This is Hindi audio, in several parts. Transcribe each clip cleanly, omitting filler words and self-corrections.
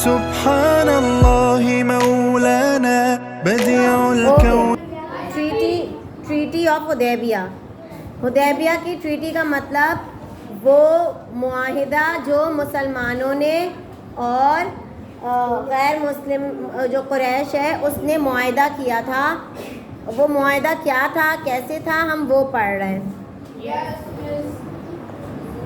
सुब्हानल्लाहि मौलाना बदिउल कौन। Treaty of Hudaibiya. हुदैबिया की ट्रीटी का मतलब वो मुआहिदा जो मुसलमानों ने और गैर मुस्लिम जो कुरैश है उसने मुआहिदा किया था। वो मुआहिदा क्या था, कैसे था, हम वो पढ़ रहे हैं।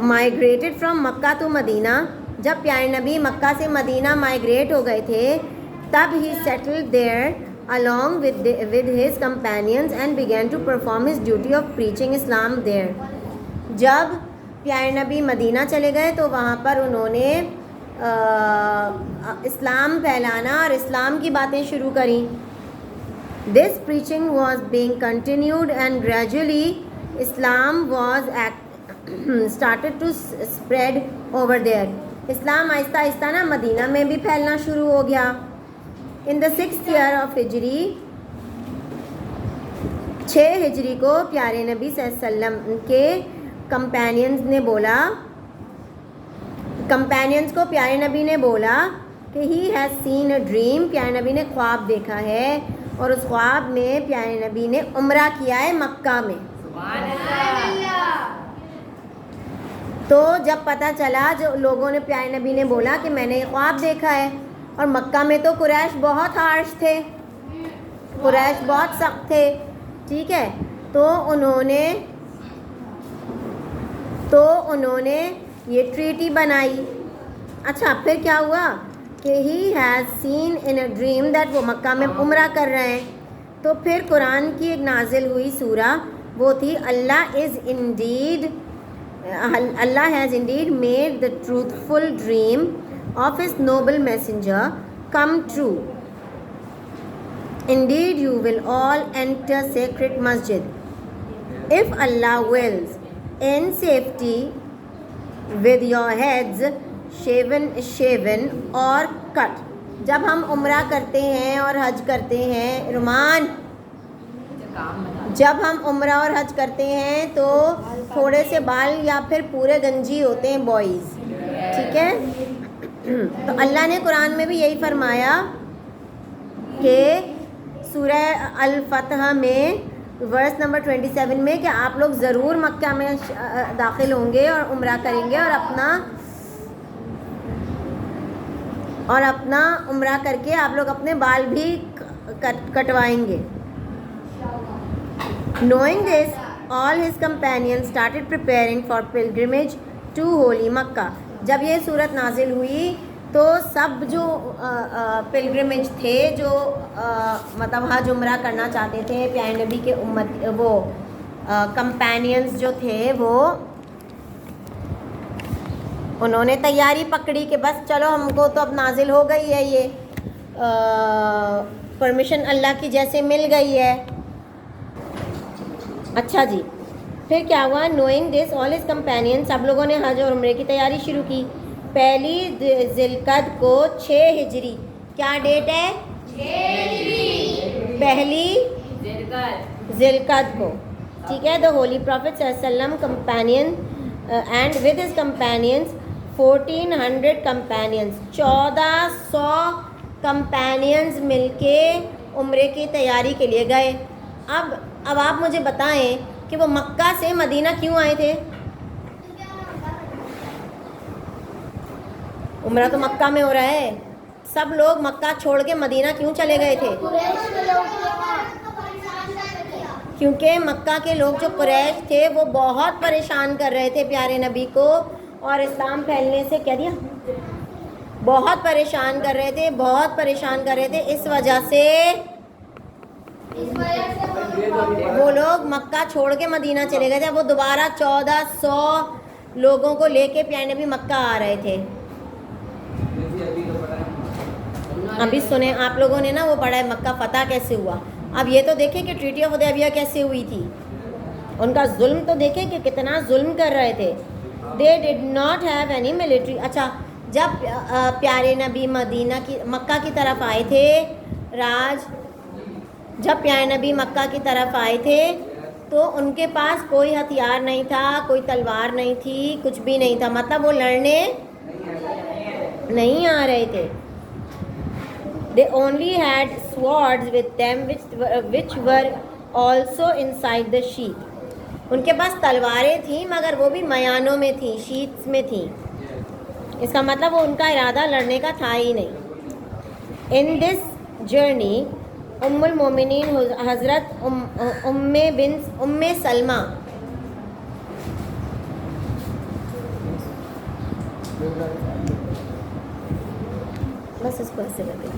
migrated from Makkah to Medina, जब प्यारे नबी मक्का से मदीना माइग्रेट हो गए थे तब he settled there along with his companions and began to perform his duty of preaching Islam there. जब प्यारे नबी मदीना चले गए तो वहाँ पर उन्होंने इस्लाम फैलाना और इस्लाम की बातें शुरू करी. This preaching was being continued and gradually Islam was started to spread over there. इस्लाम आहिस्ता आहिस्ता ना मदीना में भी फैलना शुरू हो गया. In the 6th year of हिजरी, 6 हिजरी को प्यारे नबी सल्लल्लाहु अलैहि वसल्लम के कंपेनियंस को प्यारे नबी ने बोला कि he has seen a dream. प्यारे नबी ने ख्वाब देखा है और उस ख्वाब में प्यारे नबी ने उम्रा किया है मक्का में. तो जब पता चला, जो लोगों ने प्यारे नबी ने बोला कि मैंने ख्वाब देखा है, और मक्का में तो कुरैश बहुत हार्श थे, कुरैश बहुत सख्त थे, ठीक है. तो उन्होंने ये ट्रीटी बनाई. अच्छा, फिर क्या हुआ कि he has seen in a dream that वो मक्का में उम्रा कर रहे हैं. तो फिर कुरान की एक नाजिल हुई सूरा, वो थी Allah has indeed made the truthful dream of his noble messenger come true. Indeed, you will all enter sacred masjid if Allah wills, in safety, with your heads shaven or cut. जब हम उम्रा करते हैं और हज करते हैं, रुमान, जब हम उम्रा और हज करते हैं तो थोड़े से बाल या फिर पूरे गंजी होते हैं बॉयज़, ठीक है. तो अल्लाह ने कुरान में भी यही फरमाया कि सूरह अल-फतह में वर्स नंबर 27 में कि आप लोग ज़रूर मक्का में दाखिल होंगे और उम्रा करेंगे और अपना उम्रा करके आप लोग अपने बाल भी कटवाएंगे. Knowing this, all his companions started preparing for pilgrimage to holy Makkah. जब ये सूरत नाजिल हुई तो सब जो पिलग्रिमेज थे, जो मतलब हज उम्रा करना चाहते थे, प्यारे नबी के वो कंपेनियंस जो थे, वो उन्होंने तैयारी पकड़ी कि बस चलो, हमको तो अब नाजिल हो गई है, ये परमिशन अल्लाह की जैसे मिल गई है. अच्छा जी, फिर क्या हुआ? Knowing this all his companion, सब लोगों ने हज और उम्रे की तैयारी शुरू की. पहली जिलकद को 6 हिजरी, क्या डेट है? 6 हिजरी, पहली जिलकद को, ठीक है. द होली प्रॉफिट सल्लल्लाहु companion and with his companions 1400 companions, 1400 companions मिलके उम्रे की तैयारी के लिए गए. अब आप मुझे बताएं कि वो मक्का से मदीना क्यों आए थे? उम्रा तो मक्का में हो रहा है, सब लोग मक्का छोड़ के मदीना क्यों चले गए थे? क्योंकि मक्का के लोग जो कुरैश थे वो बहुत परेशान कर रहे थे प्यारे नबी को, और इस्लाम फैलने से क्या दिया, बहुत परेशान कर रहे थे. इस वजह से वो लोग मक्का छोड़ के मदीना चले गए थे. वो दोबारा 1400 लोगों को लेके प्यारे नबी मक्का आ रहे थे. अभी सुने आप लोगों ने ना वो पढ़ा है मक्का फतह कैसे हुआ. अब ये तो देखें कि ट्रीटी ऑफ हुदैबिया कैसे हुई थी. उनका जुल्म तो देखें कि कितना जुल्म कर रहे थे. They did not have any military. अच्छा, जब प्यारे नबी मक्का की तरफ आए थे, जब प्यारे नबी मक्का की तरफ आए थे तो उनके पास कोई हथियार नहीं था, कोई तलवार नहीं थी, कुछ भी नहीं था, मतलब वो लड़ने नहीं आ रहे थे। They only had swords with them which were also inside the sheath. उनके पास तलवारें थी मगर वो भी मयानों में थी, शीट्स में थी। इसका मतलब वो उनका इरादा लड़ने का था ही नहीं। इन दिस जर्नी उम्मुल मोमिनीन हज़रत उम्मे सलमा बस इसको ऐसे लगे।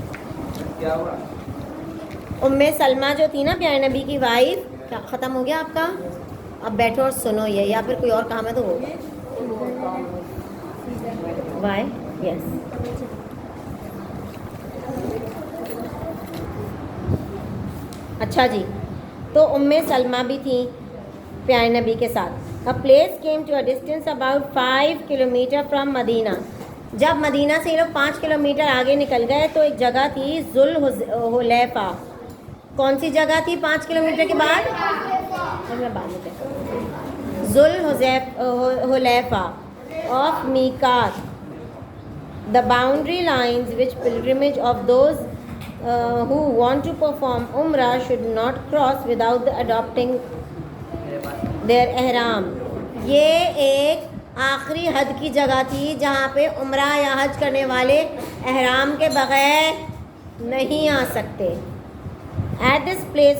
उम्मे सलमा जो थी ना प्यारे नबी की वाइफ, क्या ख़त्म हो गया आपका? अब बैठो और सुनो ये, या फिर कोई और काम है तो होगा। वाई यस अच्छा जी, तो उम्मे सलमा भी थी प्यारे नबी के साथ। A place came to a distance about 5 kilometre from Madina. जब मदीना से ये लोग 5 किलोमीटर आगे निकल गए तो एक जगह थी जुल हुलैफा। कौन सी जगह थी 5 किलोमीटर के बाद? मैं बाद में कहता हूँ। Dhul Hulaifa of Miqat, the boundary lines which pilgrimage of those who want to perform umrah should not cross without the adopting their ihram। ये एक आखिरी हद की जगह थी जहाँ पे उम्रा या हज करने वाले एहराम के बग़ैर नहीं आ सकते। At this place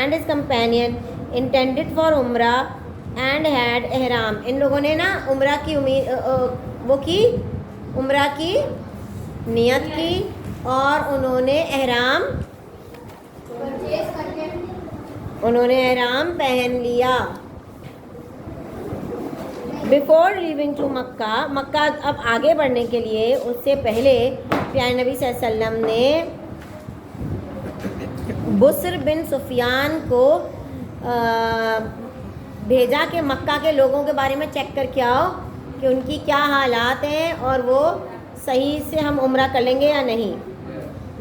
and his companion intended for umrah and had ihram। इन लोगों ने ना उम्रा की उम्रा की नियत की और उन्होंने एहराम पहन लिया। बिफोर लीविंग टू मक्का अब आगे बढ़ने के लिए उससे पहले प्यारे नबी सल्लल्लाहु अलैहि वसल्लम ने बुस्र बिन सुफियान को भेजा कि मक्का के लोगों के बारे में चेक करके आओ कि उनकी क्या हालात हैं और वो सही से हम उम्रा कर लेंगे या नहीं।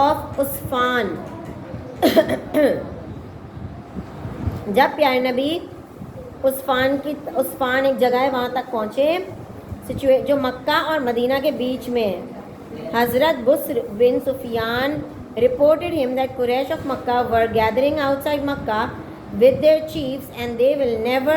of उस्फान, जब प्यारे नबी उस्फान एक जगह है वहाँ तक पहुँचे जो मक्का और मदीना के बीच में है। हज़रत बुस्र बिन Sufiyan reported him that Quraysh of Makkah were gathering outside Makkah with their chiefs and they will never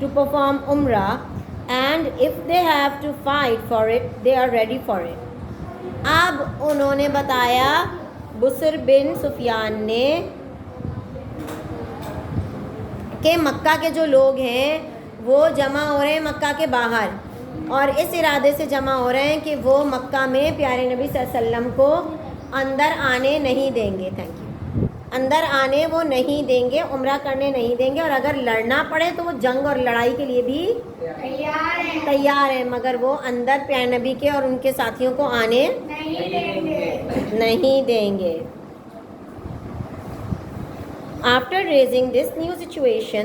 to perform Umrah, and if they have to fight for it they are ready for it। अब उन्होंने बताया बुस्र बिन सुफियान ने कि मक्का के जो लोग हैं वो जमा हो रहे हैं मक्का के बाहर और इस इरादे से जमा हो रहे हैं कि वो मक्का में प्यारे नबी सल्लल्लाहु अलैहि वसल्लम को अंदर आने नहीं देंगे। Thank you. अंदर आने वो नहीं देंगे, उम्रा करने नहीं देंगे, और अगर लड़ना पड़े तो वो जंग और लड़ाई के लिए भी तैयार है, मगर वो अंदर प्यारे नबी के और उनके साथियों को आने नहीं देंगे। After raising this new situation,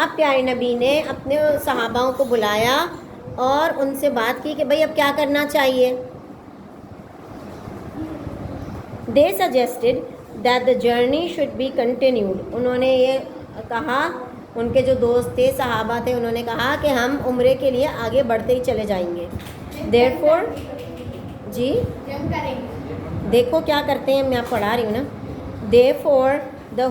अब प्यारे नबी ने अपने सहाबाओं को बुलाया और उनसे बात की कि भाई अब क्या करना चाहिए। They suggested that the journey should be continued। उन्होंने ये कहा, उनके जो दोस्त थे सहाबा थे उन्होंने कहा कि हम उम्रे के लिए आगे बढ़ते ही चले जाएंगे। Therefore जी देखो क्या करते हैं, मैं आप पढ़ा रही हूँ ना। Therefore the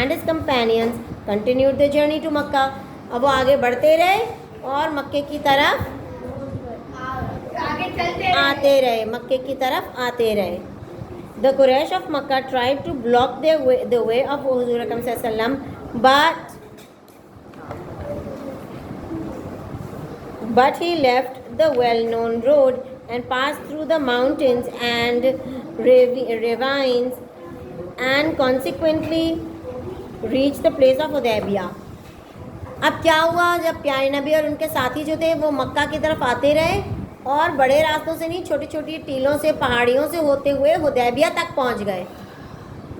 and his companions continued the journey to Makkah। अब वो आगे बढ़ते रहे और मक्के की तरफ आते रहे, मक्के की तरफ आते रहे। The Quraysh of Makkah tried to block the way of Huzur Akram sallam, but he left the well-known road and passed through the mountains and ravines and consequently reached the place of Hudaybiyah। अब क्या हुआ, जब प्यारे नबी और उनके साथी जो थे वो मक्का की तरफ आते रहे और बड़े रास्तों से नहीं, छोटी छोटी टीलों से पहाड़ियों से होते हुए हुदैबिया तक पहुंच गए।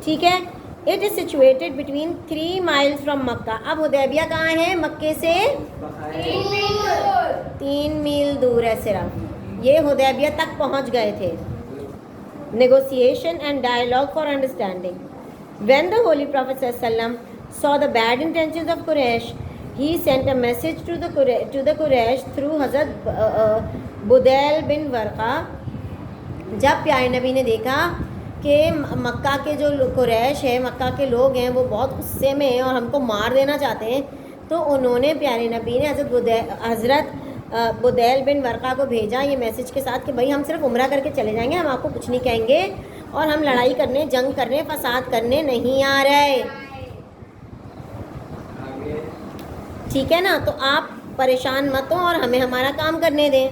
ठीक है, it is situated between 3 miles from Mecca. अब हुदैबिया कहाँ है? मक्के से 3 मील दूर है सिर्फ। ये हुदैबिया तक पहुँच गए थे। Negotiation and dialogue for understanding. When the holy prophet सल्लल्लाहु अलैहि वसल्लम saw the bad intentions of Quraysh, he sent a message to the Quraysh through Hazrat Budail बिन वर्का। जब प्यारे नबी ने देखा कि मक्का के जो कुरैश है, मक्का के लोग हैं, वो बहुत गुस्से में हैं और हमको मार देना चाहते हैं, तो उन्होंने प्यारे नबी ने हज़रत बुदैल बिन वर्का को भेजा ये मैसेज के साथ कि भाई हम सिर्फ उम्रा करके चले जाएंगे, हम आपको कुछ नहीं कहेंगे और हम लड़ाई करने, जंग करने, फसाद करने नहीं आ रहे। ठीक है ना? तो आप परेशान मत हो और हमें हमारा काम करने दें।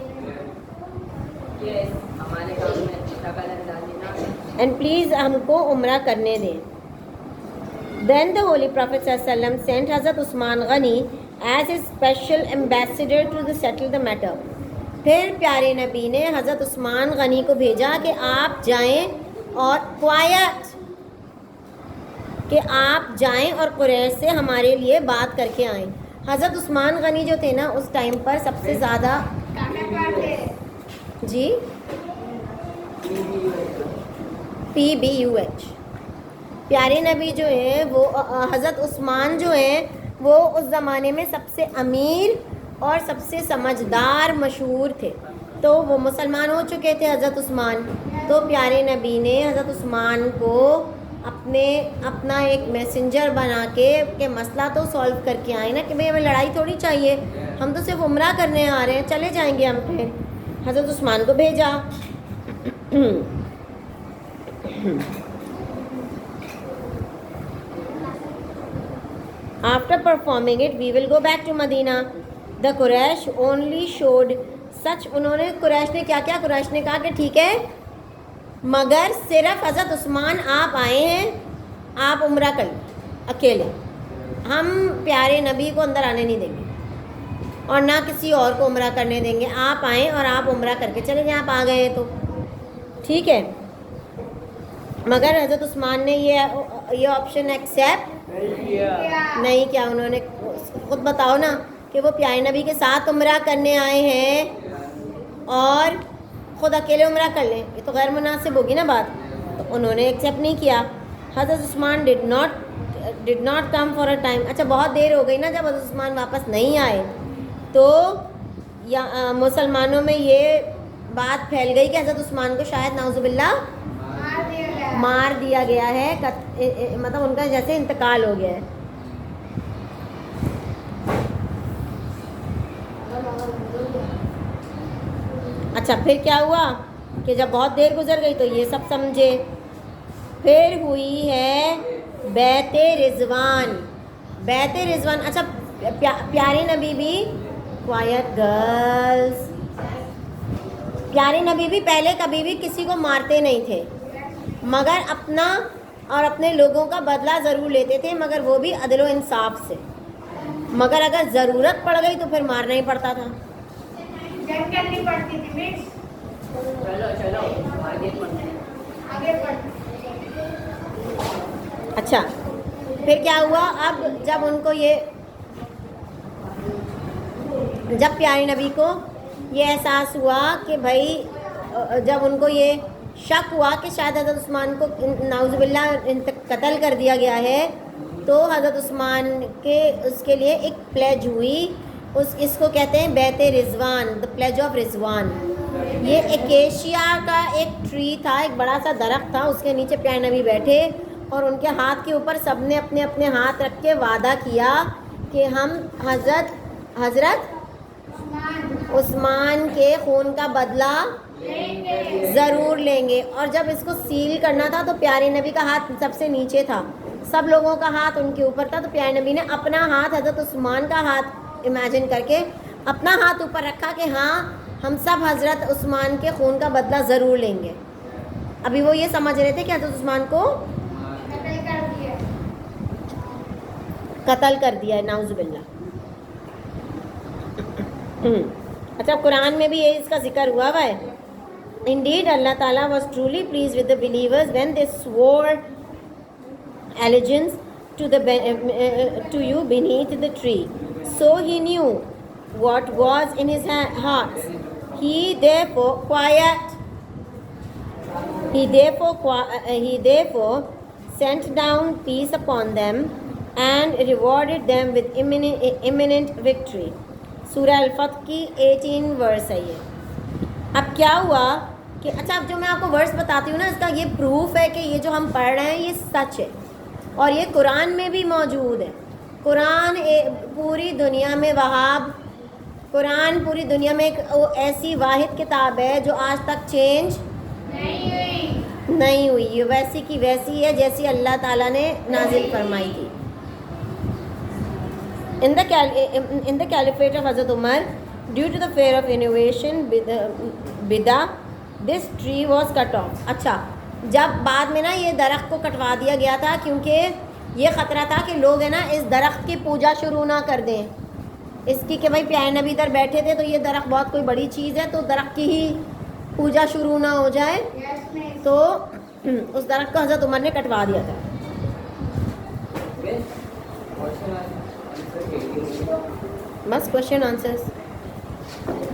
एंड प्लीज़ हमको उम्रा करने दें। देन द होली प्रॉफेट सल्लल्लाहु अलैहि वसल्लम sent Hazrat Usman Ghani as a special ambassador to settle the matter. फिर प्यारे नबी ने हज़रत उस्मान गनी को भेजा कि आप जाएं और क्वायट, कि आप जाएं और कुरैश से हमारे लिए बात करके आएं। हज़रत उस्मान गनी जो थे ना उस टाइम पर सबसे ज़्यादा जी PBUH प्यारे नबी जो है वो हज़रत उस्मान जो है वो उस ज़माने में सबसे अमीर और सबसे समझदार मशहूर थे। तो वो मुसलमान हो चुके थे हज़रत उस्मान। तो प्यारे नबी ने हज़रत उस्मान को अपना एक मैसेंजर बना के मसला तो सॉल्व करके आए ना कि भाई हमें लड़ाई थोड़ी चाहिए, हम तो सिर्फ उम्रा करने आ रहे हैं, चले जाएंगे हम। फिर हज़रत उस्मान को भेजा। After performing it, we will go back to Medina. The Quraysh only showed such। उन्होंने कुरैश ने क्या क्या? कुरैश ने कहा कि ठीक है, मगर सिर्फ हज़रत उस्मान आप आए हैं, आप उम्रा कर अकेले, हम प्यारे नबी को अंदर आने नहीं देंगे और ना किसी और को उम्रा करने देंगे। आप आएँ और आप उम्रा करके चले जाएं, आप आ गए हैं तो ठीक है। मगर हज़रत उस्मान ने ये ऑप्शन एक्सेप्ट नहीं किया। उन्होंने खुद बताओ ना कि वो प्यारे नबी के साथ उम्रा करने आए हैं और ख़ुद अकेले उम्रा कर लें, ये तो गैर मुनासिब होगी ना बात। तो उन्होंने एक्सेप्ट नहीं किया। हज़रत Usman did not come for a time. अच्छा, बहुत देर हो गई ना जब हज़रत उस्मान वापस नहीं आए, तो या मुसलमानों में ये बात फैल गई कि हज़रत उस्मान को शायद नाउज़ुबिल्लाह मार दिया गया है, मतलब उनका जैसे इंतकाल हो गया है। अच्छा, फिर क्या हुआ कि जब बहुत देर गुजर गई तो ये सब समझे। फिर हुई है बैते रिजवान। बैते रिजवान, अच्छा प्यारे नबी भी, क्वाइट गर्ल्स, प्यारे नबी भी पहले कभी भी किसी को मारते नहीं थे, मगर अपना और अपने लोगों का बदला ज़रूर लेते थे, मगर वो भी अदल व इंसाफ से। मगर अगर ज़रूरत पड़ गई तो फिर मारना ही पड़ता था। जंग करनी पड़ती थी मिस। चलो आगे बढ़। अच्छा, फिर क्या हुआ? अब जब प्यारे नबी को ये एहसास हुआ कि भाई, जब उनको ये शक हुआ कि शायद हज़रत उस्मान को नाउज़ुबिल्लाह कत्ल कर दिया गया है, तो हज़रत उस्मान के उसके लिए एक प्लेज हुई। इसको कहते हैं बैते रिजवान, द प्लेज ऑफ रिजवान। ये एकेशिया का एक ट्री था, एक बड़ा सा दरख्त था, उसके नीचे प्यारे नबी बैठे और उनके हाथ के ऊपर सबने अपने अपने हाथ रख के वादा किया कि हम हज़रत उस्मान के खून का बदला ज़रूर लेंगे। और जब इसको सील करना था तो प्यारे नबी का हाथ सबसे नीचे था, सब लोगों का हाथ उनके ऊपर था। तो प्यारे नबी ने अपना हाथ, हज़रत उस्मान का हाथ इमेजिन करके अपना हाथ ऊपर रखा कि हाँ, हम सब हज़रत उस्मान के खून का बदला ज़रूर लेंगे। अभी वो ये समझ रहे थे कि हज़रत उस्मान को कत्ल कर दिया है, नाउज़ुबिल्लाह। अच्छा, कुरान में भी ये इसका जिक्र हुआ है। Indeed, Allah Ta'ala was truly pleased with the believers when they swore allegiance to you beneath the tree. So he knew what was in his hearts. He therefore sent down peace upon them and rewarded them with imminent victory. सूरह अल-फतह की 18 वर्स है ये. अब क्या हुआ कि अच्छा, अब जो मैं आपको वर्स बताती हूँ ना, इसका ये प्रूफ है कि ये जो हम पढ़ रहे हैं ये सच है और ये कुरान में भी मौजूद है. कुरान पूरी दुनिया में कुरान पूरी दुनिया में एक ऐसी वाहिद किताब है जो आज तक चेंज नहीं हुई. ये वैसी की वैसी है जैसी अल्लाह ताला ने नाजिल फरमाई थी. In the caliphate of Hazrat Umar, due to the fear of innovation, bidah, this tree was cut off. अच्छा, जब बाद में ना ये दरख्त को कटवा दिया गया था क्योंकि ये ख़तरा था कि लोग है ना इस दरख्त की पूजा शुरू ना कर दें. इसकी कि भाई प्यारे नबी इधर बैठे थे तो ये दरख्त बहुत कोई बड़ी चीज़ है तो दरख्त की ही पूजा शुरू ना हो जाए, तो उस दरख्त को हज़रत उमर ने कटवा दिया था. बस question answers.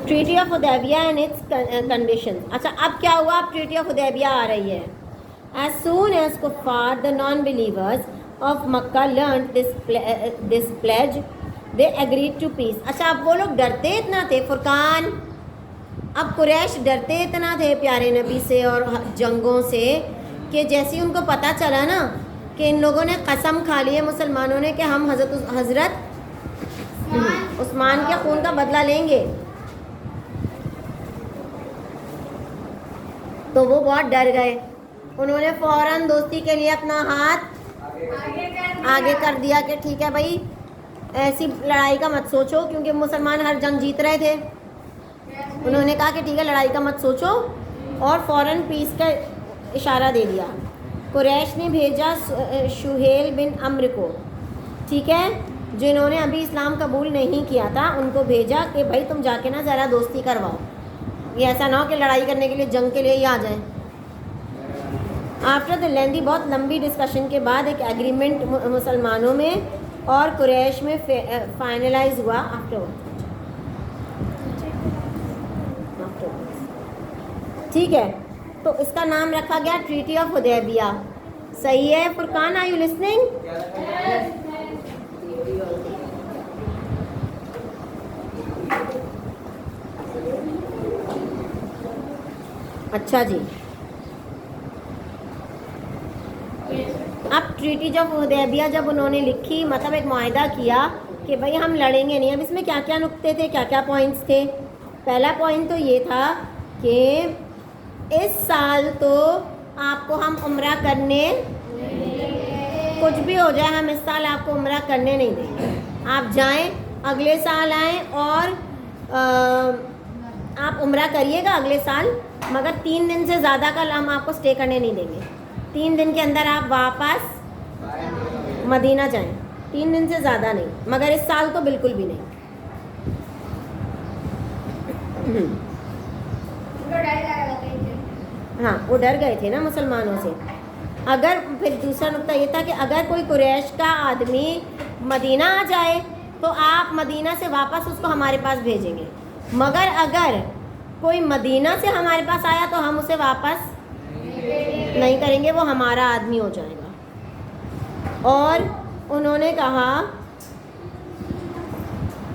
Treaty of Hudaibiya and its conditions. अच्छा, अब क्या हुआ? अब ट्रीटी ऑफ हुदैबिया आ रही है. एज सून एज कुफार the non believers of Mecca learn this pledge they agreed to peace. अच्छा, अब वो लोग डरते इतना थे फुरकान. अब कुरैश डरते इतना थे प्यारे नबी से और जंगों से कि जैसे ही उनको पता चला ना कि इन लोगों ने कसम खा ली है मुसलमानों ने कि हम हज़रत उस्मान के खून का बदला लेंगे, तो वो बहुत डर गए. उन्होंने फ़ौरन दोस्ती के लिए अपना हाथ आगे कर दिया कि ठीक है भाई, ऐसी लड़ाई का मत सोचो, क्योंकि मुसलमान हर जंग जीत रहे थे. उन्होंने कहा कि ठीक है लड़ाई का मत सोचो और फ़ौरन पीस का इशारा दे दिया. कुरैश ने भेजा शुहेल बिन अम्र को, ठीक है, जिन्होंने अभी इस्लाम कबूल नहीं किया था, उनको भेजा कि भाई तुम जाके ना ज़रा दोस्ती करवाओ, ये ऐसा ना हो कि लड़ाई करने के लिए जंग के लिए ही आ जाएं. आफ्टर द लेंदी, बहुत लंबी डिस्कशन के बाद एक एग्रीमेंट मुसलमानों में और कुरैश में फाइनलाइज हुआ. आफ्टर ठीक है, तो इसका नाम रखा गया ट्रीटी ऑफ हुदैबिया. सही है फुरकान? Are you listening? अच्छा जी. अब ट्रीटी ऑफ हुदैबिया जब उन्होंने लिखी, मतलब एक मुआहिदा किया कि भाई हम लड़ेंगे नहीं. अब इसमें क्या क्या नुक्ते थे, क्या क्या पॉइंट्स थे? पहला पॉइंट तो ये था कि इस साल तो आपको हम उम्रा करने, कुछ भी हो जाए, हम इस साल आपको उम्रा करने नहीं देंगे. आप जाएं, अगले साल आएँ और आप उम्रा करिएगा अगले साल, मगर 3 दिन से ज़्यादा का हम आपको स्टे करने नहीं देंगे. 3 दिन के अंदर आप वापस मदीना जाएं. 3 दिन से ज़्यादा नहीं, मगर इस साल तो बिल्कुल भी नहीं. हाँ, वो डर गए थे ना मुसलमानों से. अगर फिर दूसरा नुक्ता ये था कि अगर कोई कुरैश का आदमी मदीना आ जाए तो आप मदीना से वापस उसको हमारे पास भेजेंगे, मगर अगर कोई मदीना से हमारे पास आया तो हम उसे वापस नहीं करेंगे, वो हमारा आदमी हो जाएगा. और उन्होंने कहा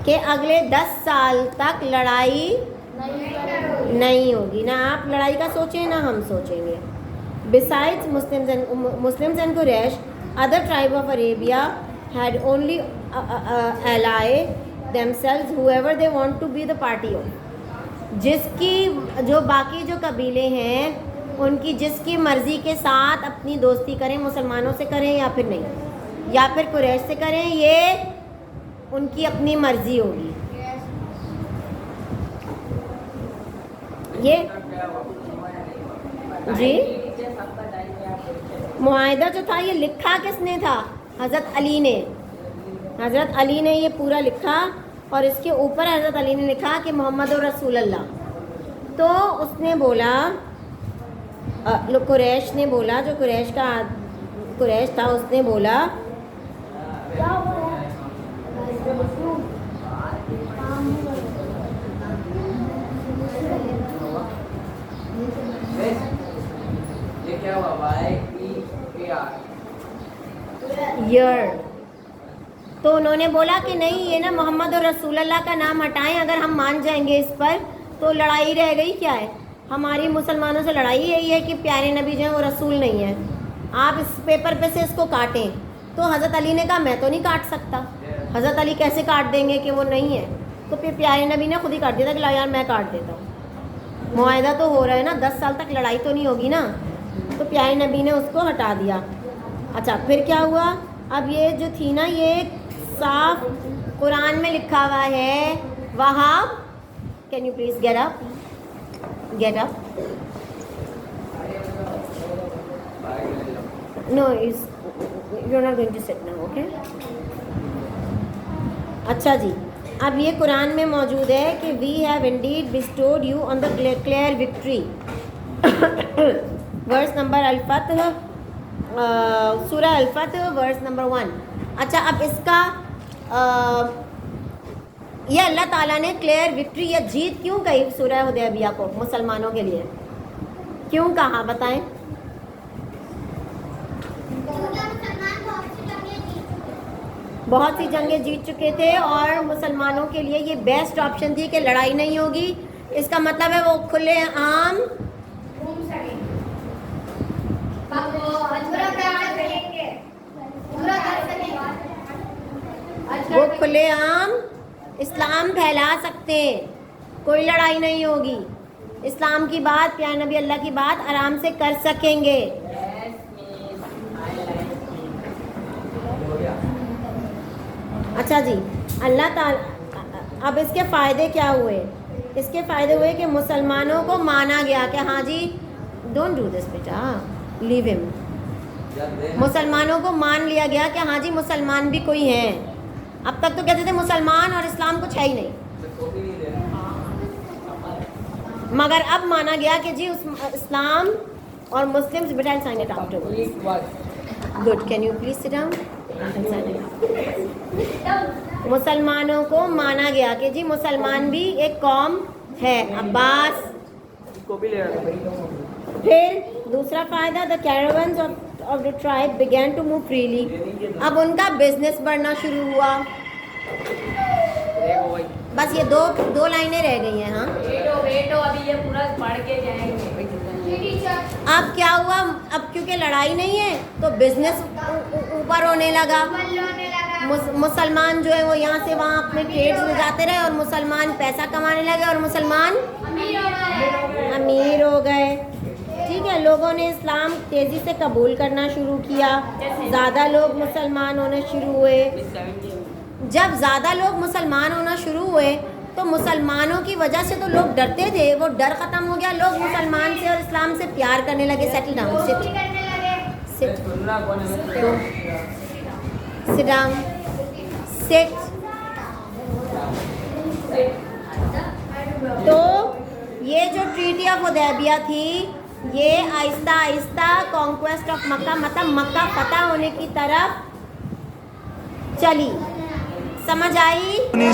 कि अगले 10 साल तक लड़ाई नहीं होगी. ना आप लड़ाई का सोचें ना हम सोचेंगे. Besides Muslims and Quraish, other tribe of Arabia had only ally themselves whoever they want to be the party of. जिसकी जो बाकी जो कबीले हैं उनकी जिसकी मर्ज़ी के साथ अपनी दोस्ती करें, मुसलमानों से करें या फिर नहीं, या फिर कुरैश से करें, ये उनकी अपनी मर्ज़ी होगी. ये जी मुआहिदा जो था ये लिखा किसने था? हज़रत अली ने. हज़रत अली ने ये पूरा लिखा और इसके ऊपर हज़रत अली ने लिखा कि मोहम्मद रसूल अल्लाह. तो उसने बोला, कुरैश ने बोला, जो कुरैश कुरैश था, उसने बोला क्या हुआ है? ये क्या हुआ? ईयर। तो उन्होंने बोला कि नहीं, ये ना मोहम्मद और रसूल अल्लाह का नाम हटाएं, अगर हम मान जाएंगे इस पर तो लड़ाई रह गई। क्या है हमारी मुसलमानों से लड़ाई यही है कि प्यारे नबी जो हैं वो रसूल नहीं है, आप इस पेपर पे से इसको काटें। तो हज़रत अली ने कहा मैं तो नहीं काट सकता। हज़रत अली कैसे काट देंगे कि वो नहीं है? तो फिर प्यारे नबी ने खुद ही काट दिया था कि ला यार मैं काट देता हूँ, मुआहदा तो हो रहा है ना, 10 साल तक लड़ाई तो नहीं होगी ना। तो प्यारे नबी ने उसको हटा दिया। अच्छा फिर क्या हुआ? अब ये जो थी ना, ये साफ कुरान में लिखा हुआ है, Wahab, can you please get up, get up. No is you are not going to sit now, okay. अच्छा जी, अब ये कुरान में मौजूद है कि we have indeed bestowed you on the clear victory, verse number अल-फतह, सूरह अल-फतह वर्स नंबर 1। अच्छा अब इसका ये अल्लाह ताला ने क्लियर विक्ट्री या जीत क्यों कही सूरह हुदैबिया को मुसलमानों के लिए, क्यों कहा बताएं? बहुत सी जंगें जीत चुके थे और मुसलमानों के लिए ये बेस्ट ऑप्शन थी कि लड़ाई नहीं होगी। इसका मतलब है वो खुले आम वो खुलेआम इस्लाम फैला सकते हैं, कोई लड़ाई नहीं होगी, इस्लाम की बात, प्यारे नबी अल्लाह की बात आराम से कर सकेंगे। अच्छा जी, अल्लाह ताला, अब इसके फ़ायदे क्या हुए? इसके फ़ायदे हुए कि मुसलमानों को माना गया कि हाँ जी, डोंट डू दिस बेटा, लीव हिम। मुसलमानों को मान लिया गया कि हाँ जी मुसलमान भी कोई हैं। अब तक तो कहते थे मुसलमान और इस्लाम कुछ है ही नहीं, मगर अब माना गया कि जी इस्लाम और मुस्लिम्स, बेटा sign it after. Good, can you please sit down. मुसलमानों को माना गया कि जी मुसलमान भी एक कौम है। अब्बास फिर दूसरा फ़ायदा, the caravans of the tribe began to move freely. अब उनका बिजनेस बढ़ना शुरू हुआ। बस ये दो लाइनें रह गई हैं। हाँ बेटो अभी ये पूरा पढ़ के जाएंगे। अब क्या हुआ? अब क्योंकि लड़ाई नहीं है तो बिजनेस ऊपर होने लगा। मुसलमान जो है वो यहाँ से वहाँ अपने ट्रेड्स में जाते रहे और मुसलमान पैसा कमाने लगे और मुसलमान अमीर हो गए। ठीक है, लोगों ने इस्लाम तेज़ी से कबूल करना शुरू किया, ज़्यादा लोग मुसलमान होने शुरू हुए। जब ज़्यादा लोग मुसलमान होना शुरू हुए तो मुसलमानों की वजह से तो लोग डरते थे, वो डर ख़त्म हो गया, लोग मुसलमान से और इस्लाम से प्यार करने लगे। Settle down, sit down, sit. तो ये जो ट्रीटी ऑफ हुदैबिया थी, ये आहिस्ता आहिस्ता कॉन्क्वेस्ट ऑफ मक्का, मतलब मक्का फतह होने की तरफ चली। समझ आई?